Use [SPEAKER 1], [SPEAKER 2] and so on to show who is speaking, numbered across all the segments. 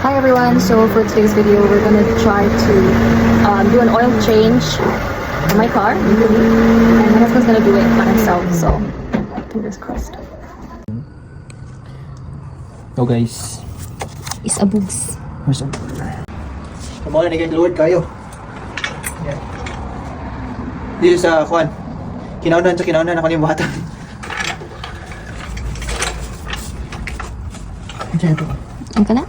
[SPEAKER 1] Hi everyone, so for today's video we're gonna try to do an oil change for my car, and my husband's gonna do it by himself, so fingers crossed.
[SPEAKER 2] So guys,
[SPEAKER 1] Is a boogs.
[SPEAKER 2] what's up? Kamala ni kay Lord kayo. Yan. Dito sa Juan. Kinaunan ako yung bata.
[SPEAKER 1] Ang ka na?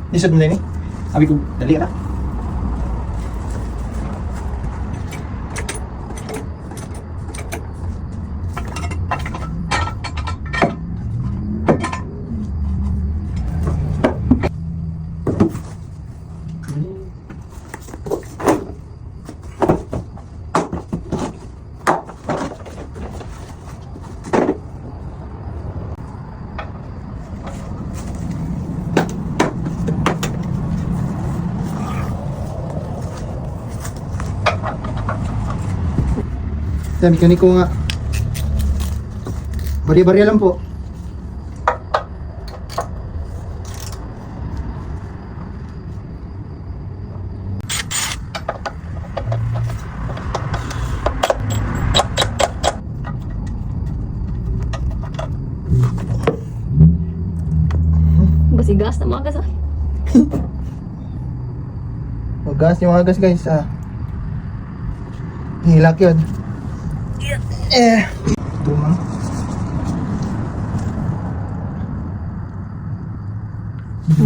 [SPEAKER 2] Isod mo na yun eh. Sabi ko, dali ka na. Yan, mekaniko nga. Bari-bari lang po.
[SPEAKER 1] Basigas na mga kasal.
[SPEAKER 2] Magas yung agas guys. Hilak yun. Ito man.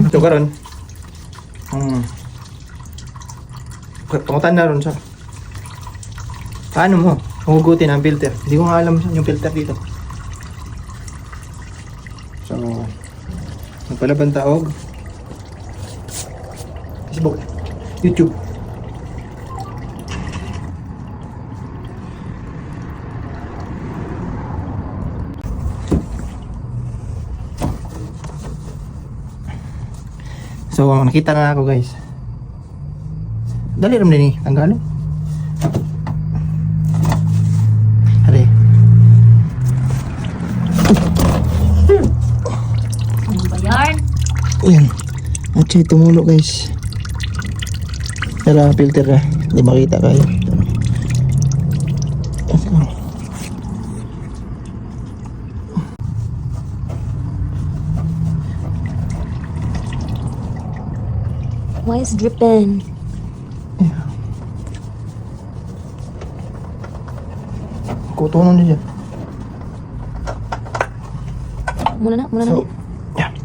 [SPEAKER 2] Ito karon. Kamutan na ron siya. Paano mo? Hugutin ang filter. Hindi ko nga alam yung filter dito. So, magpalaban taog. Facebook, YouTube. So, nakita na ako guys. Dali ram din eh, tanggalin. Hali.
[SPEAKER 1] Ano ba yan?
[SPEAKER 2] Ayan. At siya tumulo guys. Tara, filter na. Hindi makita kayo.
[SPEAKER 1] Why is dripping?
[SPEAKER 2] Kutunan niya.
[SPEAKER 1] Muna na.
[SPEAKER 2] So, yeah.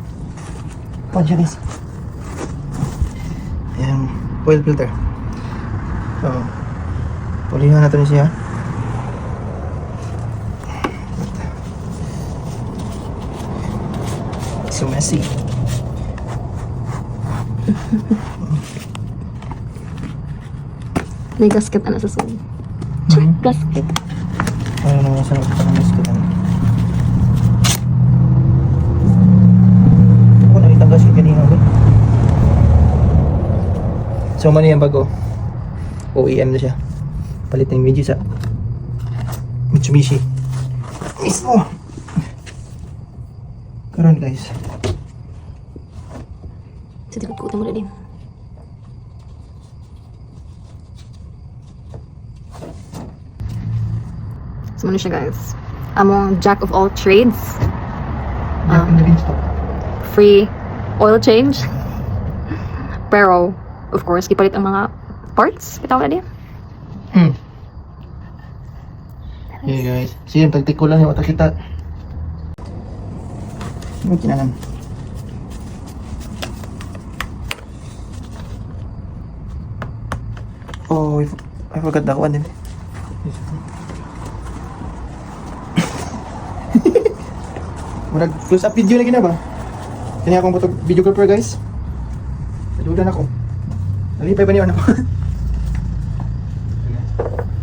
[SPEAKER 2] Pon siya guys. Ayan, oil filter. So, pulihan natin siya. So messy.
[SPEAKER 1] May gasket na sa sumo. Gasket.
[SPEAKER 2] Ano naman sa gasket ano? Ako nakita ang gasket kanina ulit. So mali yung bago. OEM na siya. Palit ng medyo sa Mitsubishi. Mismo. Karon guys.
[SPEAKER 1] Sa tikot ko mo din. So muna siya guys. Among jack of all trades. Free oil change. Pero, of course, kipalit ang mga parts. Kita ko na din.
[SPEAKER 2] Hey guys. Sige, tagtik ko lang yung kita. Ano kinanan? Oh, I forgot that one. Murag close up video lagi na ba? Kani akong videographer guys. Nadudan ako. Nalipay ba niyo ako?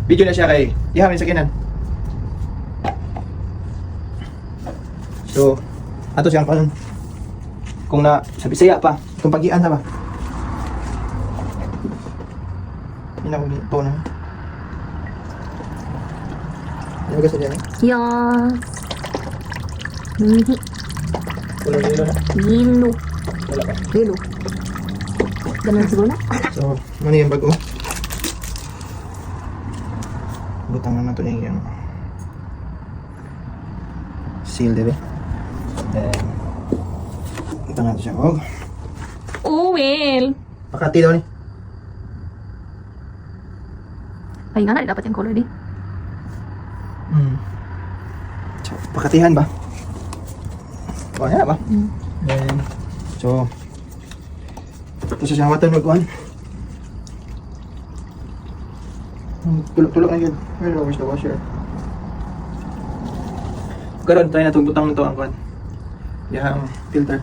[SPEAKER 2] Video na siya kay ihamin sa kinan. So, ato siyang kanon. Kung na sa Bisaya pa, itong pag-ian na ba? Hindi na ko ito na. Ano ba sa diyan?
[SPEAKER 1] Yes. Hindi.
[SPEAKER 2] Kulong nilo na.
[SPEAKER 1] Lilo.
[SPEAKER 2] Wala pa.
[SPEAKER 1] Lilo. Ganun siguro na.
[SPEAKER 2] So, ano yung bago? Butang na nato niya yung seal, diba? Then, butang nato siya.
[SPEAKER 1] Oh, well.
[SPEAKER 2] Pakati daw ni.
[SPEAKER 1] Ay nga na, dapat yung color di.
[SPEAKER 2] So, pakatihan ba? O, yan ba?
[SPEAKER 1] Mm.
[SPEAKER 2] Then, so, ito sa siyang magkuhan. Tulog na yun. Where's the washer? Karoon, tayo na itong butang nito ang kuhan. Yung filter.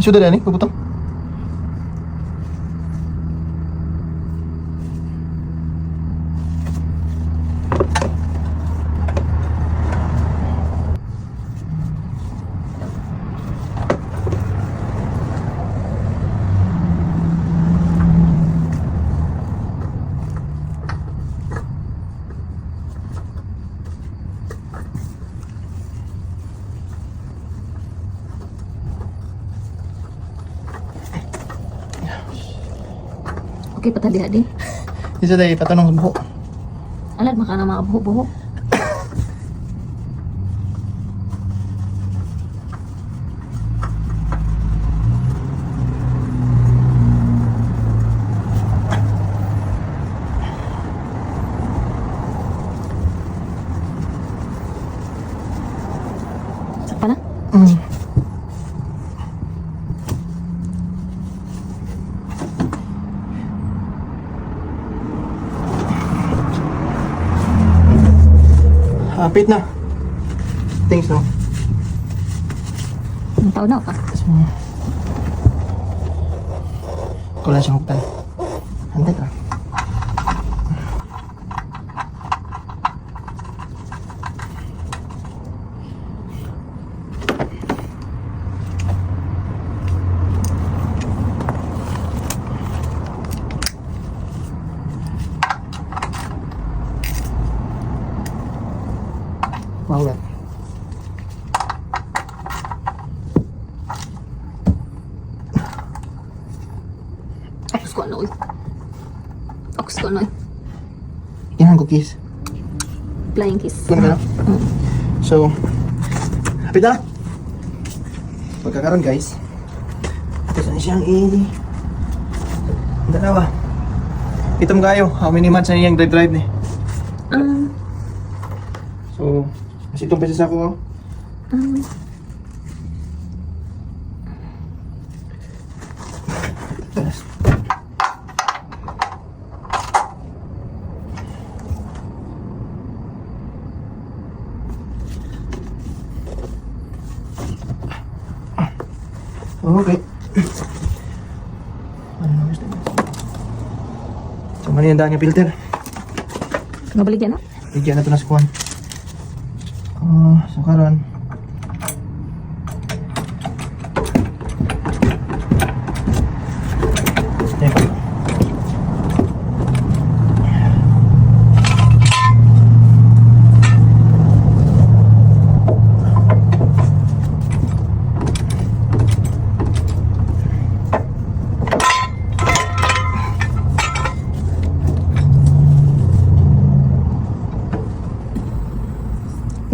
[SPEAKER 2] Sudah dah ni, puputang.
[SPEAKER 1] Okay, patali di.
[SPEAKER 2] Isa tayo patanong sa buhok.
[SPEAKER 1] Alad, maka na mga buho-buho. Sakpa na?
[SPEAKER 2] Hapit na. Thanks, no?
[SPEAKER 1] Ang taon na pa.
[SPEAKER 2] Kulang siyang huktan. Hantay ka. Maulat.
[SPEAKER 1] Ox ko ano, uy. Ox ko ano, uy.
[SPEAKER 2] Yan ang cookies.
[SPEAKER 1] Flying kiss.
[SPEAKER 2] Kunin ka na. So, hapit na. Pagkakaroon guys. Ito saan siyang dalawa. Itom kayo. How many months na niyang drive ni? So, mas itong beses ako. Okay. So, mali ang daan yung filter.
[SPEAKER 1] Nabalik yan, no?
[SPEAKER 2] Bigyan na ito na sa kuwan. So karon.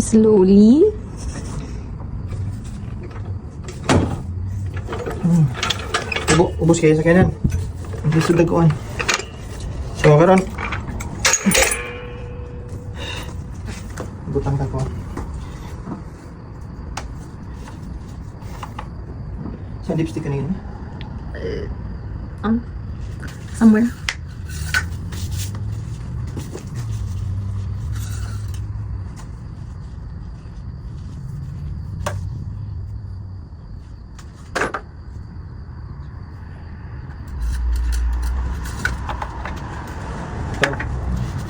[SPEAKER 1] Slowly.
[SPEAKER 2] Ubos kayo sa kanan. Hindi sudag kuan. So karon. butang ka ko. Saan lipstick kanina?
[SPEAKER 1] Somewhere.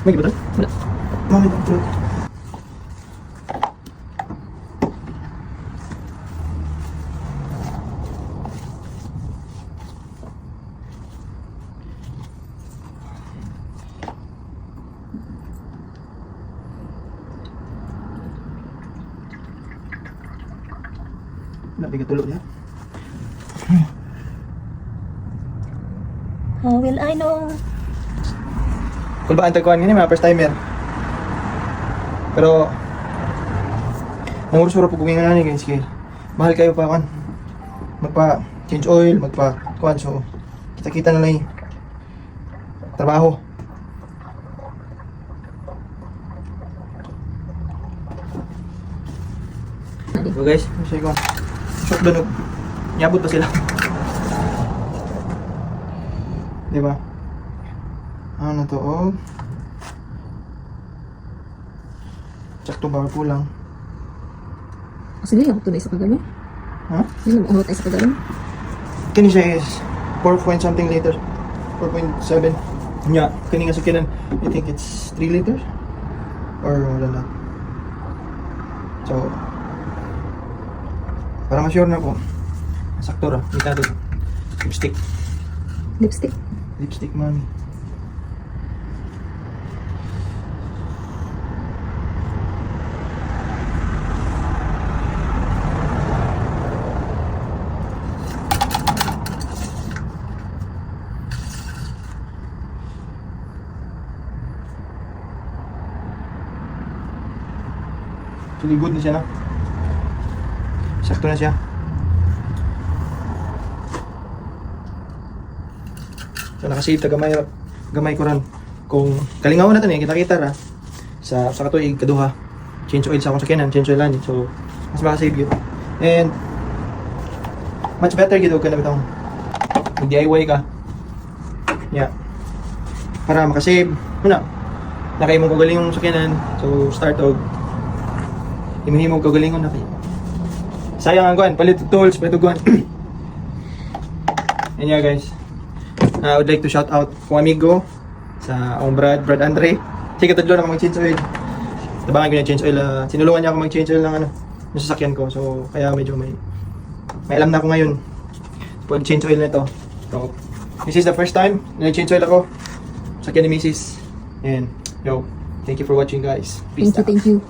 [SPEAKER 2] May gibatan?
[SPEAKER 1] Wala.
[SPEAKER 2] Mami, tulog. Nabi ka tulog na.
[SPEAKER 1] How will I know?
[SPEAKER 2] Kung ba ang tagkuhan nga mga first timer. Pero ang urusuro po kumingan na guys kay mahal kayo pa kan. Magpa change oil, magpa kuan so kita-kita na lang yung trabaho. So guys, say ko. Shot doon. Nyabot pa sila. Di ba? Ano to, oh. Sakto powerful lang.
[SPEAKER 1] Sige, ako tunay sa kagabi.
[SPEAKER 2] Ha?
[SPEAKER 1] Hindi mo tayo sa kagabi.
[SPEAKER 2] Kini siya is 4 point something liter. 4.7. Yeah, kini nga sa kinan, I think it's 3 liters. Or wala na. So, para ma-sure na po. Sakto ra, kita doon. Lipstick.
[SPEAKER 1] Lipstick.
[SPEAKER 2] Lipstick, mami. Actually, good na siya na. Sakto na siya. So nakasave ta gamay ko ran. Kung kalingawan natin kita-kita ra sa katuig kaduha. Change oil sa akong sakyanan, change oil lang. So mas makasave yun. And much better gito ka na bitong DIY ka. Yeah. Para makasave. Una, nakay mong kagaling yung sakyanan. So start og himihimog kagalingon na kayo. Sayang ang kuan, palit og tools, palit og kuan. And yeah guys. I would like to shout out kong amigo sa akong Brad Andre. Sige, tatlo na mag-change oil. Tabangan ko niya change oil. Sinulungan niya ako mag-change oil ng ng sasakyan ko. So, kaya medyo may alam na ako ngayon. Pwede change oil na ito. So, this is the first time na change oil ako. Sakyan ni Mrs. And, yo, thank you for watching guys. Peace out.
[SPEAKER 1] Thank you.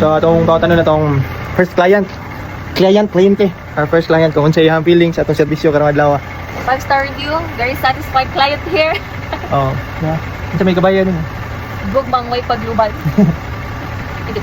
[SPEAKER 2] So, itong pautan na itong first client. Cliente. Our first client ko. Kung sa iyang feelings sa itong servisyo karong adlaw.
[SPEAKER 1] 5-star review. Very satisfied client here.
[SPEAKER 2] Oo. Yeah. Ito may kabayan.
[SPEAKER 1] Gugmang way paglubad. Sige.